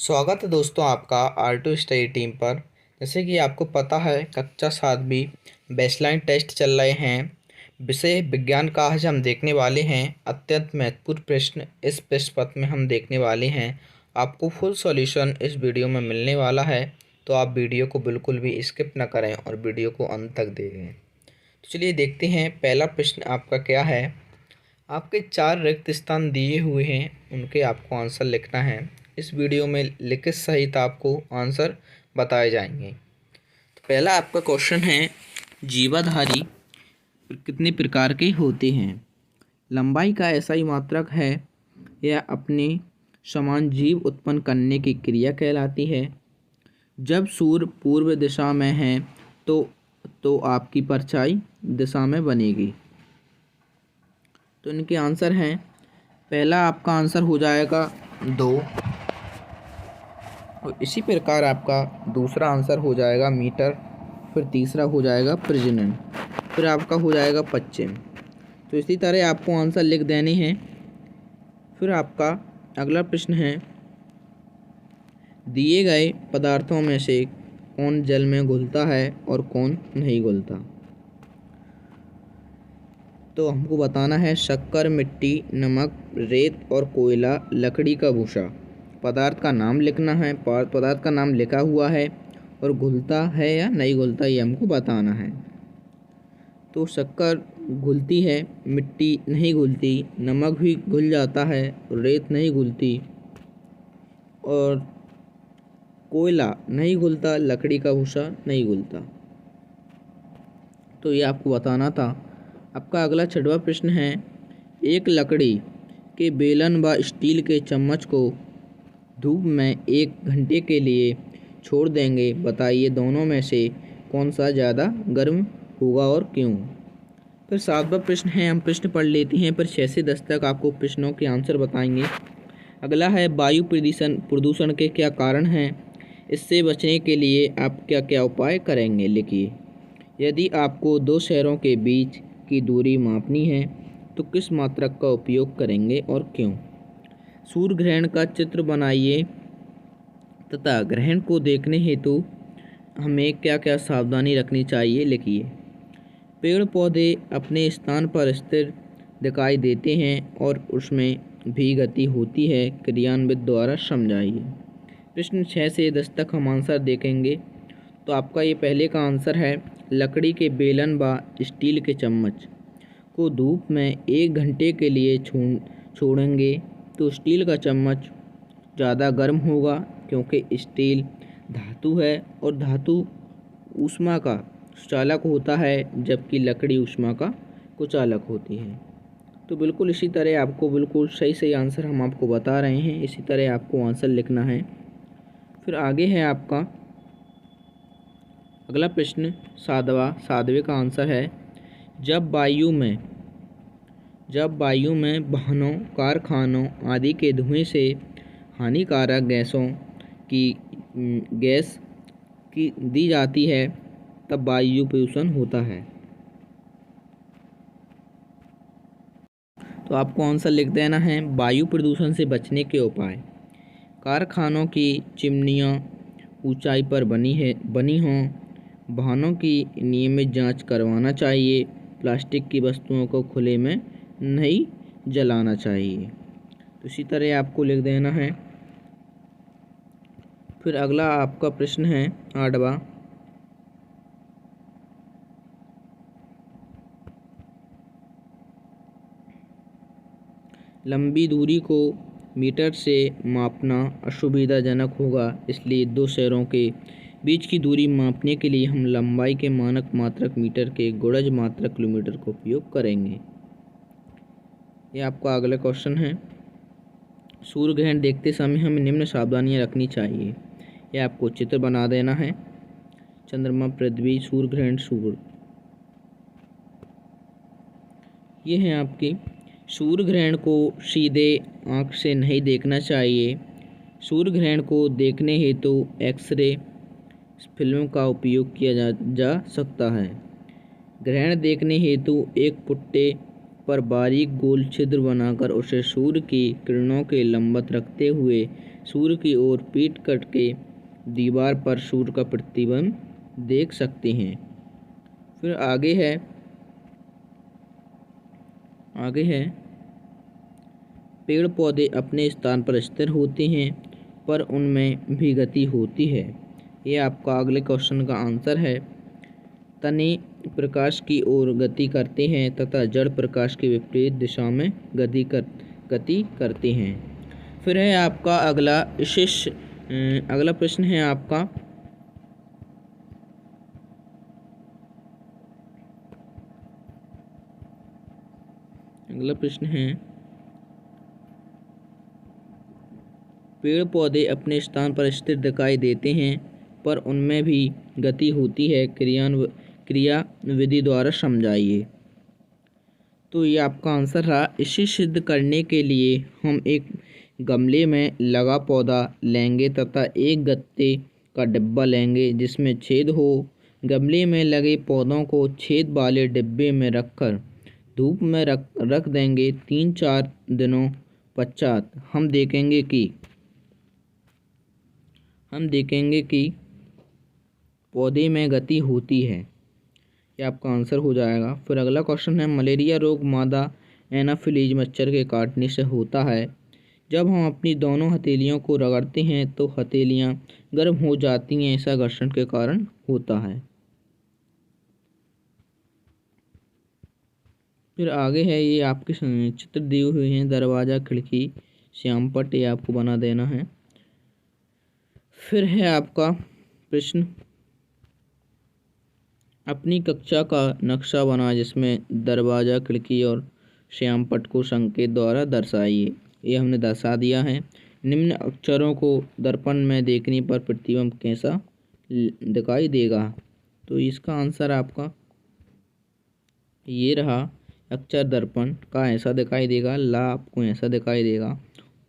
स्वागत है दोस्तों आपका R2 स्टडी टीम पर। जैसे कि आपको पता है कक्षा 7वीं बेसलाइन टेस्ट चल रहे हैं। विषय विज्ञान का आज हम देखने वाले हैं अत्यंत महत्वपूर्ण प्रश्न। इस प्रश्न पत्र में हम देखने वाले हैं, आपको फुल सॉल्यूशन इस वीडियो में मिलने वाला है, तो आप वीडियो को बिल्कुल भी स्किप न करें और वीडियो को अंत तक देखें। तो चलिए देखते हैं पहला प्रश्न आपका क्या है। आपके 4 रिक्त स्थान दिए हुए हैं, उनके आपको आंसर लिखना है। इस वीडियो में लिखित सहित आपको आंसर बताए जाएंगे। तो पहला आपका क्वेश्चन है, जीवाधारी कितने प्रकार के होते हैं? लंबाई का ऐसा ही मात्रक है, यह अपने समान जीव उत्पन्न करने की क्रिया कहलाती है। जब सूर्य पूर्व दिशा में है तो आपकी परछाई दिशा में बनेगी। तो इनके आंसर हैं, पहला आपका आंसर हो जाएगा 2, और इसी प्रकार आपका दूसरा आंसर हो जाएगा मीटर, फिर तीसरा हो जाएगा प्रजनन, फिर आपका हो जाएगा पश्चिम। तो इसी तरह आपको आंसर लिख देने हैं। फिर आपका अगला प्रश्न है, दिए गए पदार्थों में से कौन जल में घुलता है और कौन नहीं घुलता? तो हमको बताना है शक्कर, मिट्टी, नमक, रेत और कोयला, लकड़ी का भूसा। पदार्थ का नाम लिखना है, पदार्थ का नाम लिखा हुआ है, और घुलता है या नहीं घुलता ये हमको बताना है। तो शक्कर घुलती है, मिट्टी नहीं घुलती, नमक भी घुल जाता है, रेत नहीं घुलती, और कोयला नहीं घुलता, लकड़ी का भूसा नहीं घुलता। तो ये आपको बताना था। आपका अगला 6वां प्रश्न है, एक लकड़ी के बेलन व स्टील के चम्मच को धूप में 1 घंटे के लिए छोड़ देंगे, बताइए दोनों में से कौन सा ज़्यादा गर्म होगा और क्यों? फिर 7वां प्रश्न है, हम प्रश्न पढ़ लेते हैं, फिर 6 से 10 तक आपको प्रश्नों के आंसर बताएंगे। अगला है, वायु प्रदूषण के क्या कारण हैं? इससे बचने के लिए आप क्या क्या उपाय करेंगे, लिखिए। यदि आपको 2 शहरों के बीच की दूरी मापनी है तो किस मात्रक का उपयोग करेंगे और क्यों? सूर्य ग्रहण का चित्र बनाइए तथा ग्रहण को देखने हेतु हमें क्या क्या सावधानी रखनी चाहिए, लिखिए। पेड़ पौधे अपने स्थान पर स्थिर दिखाई देते हैं और उसमें भी गति होती है, क्रियान्वित द्वारा समझाइए। प्रश्न 6 से 10 तक हम आंसर देखेंगे। तो आपका ये पहले का आंसर है, लकड़ी के बेलन व स्टील के चम्मच को धूप में 1 घंटे के लिए छोड़ेंगे तो स्टील का चम्मच ज़्यादा गर्म होगा, क्योंकि स्टील धातु है और धातु ऊष्मा का चालक होता है, जबकि लकड़ी ऊष्मा का कुचालक होती है। तो बिल्कुल इसी तरह आपको बिल्कुल सही सही आंसर हम आपको बता रहे हैं, इसी तरह आपको आंसर लिखना है। फिर आगे है आपका अगला प्रश्न 7वें का आंसर है, जब वायु में वाहनों, कारखानों आदि के धुएं से हानिकारक गैस की दी जाती है, तब वायु प्रदूषण होता है। तो आपको आंसर लिख देना है, वायु प्रदूषण से बचने के उपाय। कारखानों की चिमनियाँ ऊंचाई पर बनी हों, वाहनों की नियमित जांच करवाना चाहिए, प्लास्टिक की वस्तुओं को खुले में नहीं जलाना चाहिए। तो इसी तरह आपको लिख देना है। फिर अगला आपका प्रश्न है 8वां, लंबी दूरी को मीटर से मापना असुविधाजनक होगा, इसलिए 2 शहरों के बीच की दूरी मापने के लिए हम लंबाई के मानक मात्रक मीटर के गुणज मात्रक किलोमीटर का उपयोग करेंगे। ये आपका अगला क्वेश्चन है, सूर्य ग्रहण देखते समय हमें निम्न सावधानियां रखनी चाहिए। ये आपको चित्र बना देना है, चंद्रमा, पृथ्वी, सूर्य ग्रहण, सूर्य। ये है आपकी, सूर्य ग्रहण को सीधे आँख से नहीं देखना चाहिए। सूर्य ग्रहण को देखने हेतु एक्सरे फिल्म का उपयोग किया जा सकता है। ग्रहण देखने हेतु एक पुट्टे पर बारीक गोल छिद्र बनाकर उसे सूर्य की किरणों के लंबवत रखते हुए सूर्य की ओर पीट करके दीवार पर सूर्य का प्रतिबिंब देख सकते हैं। फिर आगे है पेड़ पौधे अपने स्थान पर स्थिर होते हैं पर उनमें भी गति होती है। ये आपका अगले क्वेश्चन का आंसर है। तने प्रकाश की ओर गति करते हैं तथा जड़ प्रकाश की विपरीत दिशा में गति करते हैं। फिर है आपका अगला प्रश्न है आपका पेड़ पौधे अपने स्थान पर स्थिर दिखाई देते हैं पर उनमें भी गति होती है, क्रिया विधि द्वारा समझाइए। तो ये आपका आंसर रहा। इसे सिद्ध करने के लिए हम एक गमले में लगा पौधा लेंगे तथा एक गत्ते का डिब्बा लेंगे जिसमें छेद हो। गमले में लगे पौधों को छेद वाले डिब्बे में रखकर धूप में रख देंगे। 3-4 दिनों पश्चात हम देखेंगे कि पौधे में गति होती है। ये आपका आंसर हो जाएगा। फिर अगला क्वेश्चन है मलेरिया रोग मादा एनाफिलीज मच्छर के काटने से होता है। जब हम अपनी दोनों हथेलियों को रगड़ते हैं तो हथेलियां गर्म हो जाती हैं, ऐसा घर्षण के कारण होता है। फिर आगे है ये आपके चित्र दिए हुए हैं दरवाज़ा खिड़की श्यामपट्ट, ये आपको बना देना है। फिर है आपका प्रश्न अपनी कक्षा का नक्शा बना जिसमें दरवाज़ा खिड़की और श्यामपट्ट को संकेत द्वारा दर्शाइए। ये हमने दर्शा दिया है। निम्न अक्षरों को दर्पण में देखने पर प्रतिबिंब कैसा दिखाई देगा। तो इसका आंसर आपका ये रहा। अक्षर दर्पण का ऐसा दिखाई देगा, ला आपको ऐसा दिखाई देगा,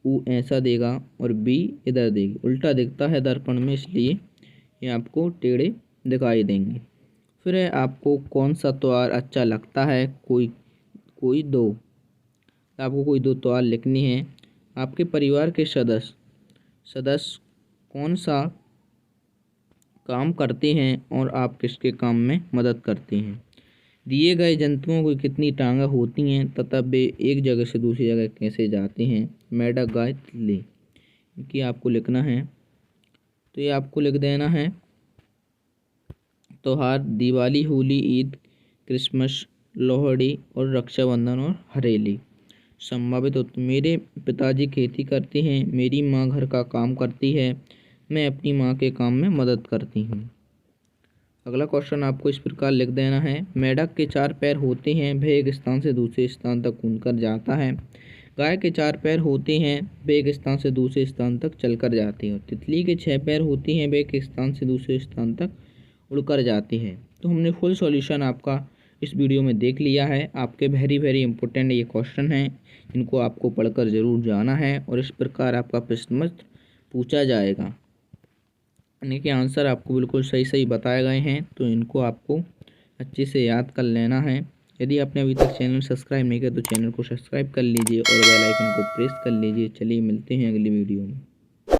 ऊ ऐसा देगा और बी इधर देगी। उल्टा दिखता है दर्पण में, इसलिए ये आपको टेढ़े दिखाई देंगे। फिर है आपको कौन सा त्योहार अच्छा लगता है, कोई दो। आपको कोई 2 त्योहार लिखनी है। आपके परिवार के सदस्य कौन सा काम करते हैं और आप किसके काम में मदद करते हैं। दिए गए जंतुओं को कितनी टांगें होती हैं तथा वे एक जगह से दूसरी जगह कैसे जाते हैं। मेढक, गाय, तितली, इनकी आपको लिखना है। तो ये आपको लिख देना है। त्योहार दिवाली, होली, ईद, क्रिसमस, लोहड़ी और रक्षाबंधन और हरेली। संभावित उत्तर मेरे पिताजी खेती करते हैं, मेरी माँ घर का काम करती है, मैं अपनी माँ के काम में मदद करती हूँ। अगला क्वेश्चन आपको इस प्रकार लिख देना है। मेढक के 4 पैर होते हैं, वह एक स्थान से दूसरे स्थान तक कूदकर जाता है। गाय के 4 पैर होते हैं, वे एक स्थान से दूसरे स्थान तक चलकर जाती है। तितली के 6 पैर होते हैं, वे एक स्थान से दूसरे स्थान तक उड़कर जाती है। तो हमने फुल सॉल्यूशन आपका इस वीडियो में देख लिया है। आपके वेरी इंपॉर्टेंट ये क्वेश्चन हैं, इनको आपको पढ़कर ज़रूर जाना है और इस प्रकार आपका प्रश्न पूछा जाएगा। इनके आंसर आपको बिल्कुल सही बताए गए हैं, तो इनको आपको अच्छे से याद कर लेना है। यदि आपने अभी तक चैनल सब्सक्राइब नहीं किया तो चैनल को सब्सक्राइब कर लीजिए और बेल आइकन को प्रेस कर लीजिए। चलिए मिलते हैं अगली वीडियो में।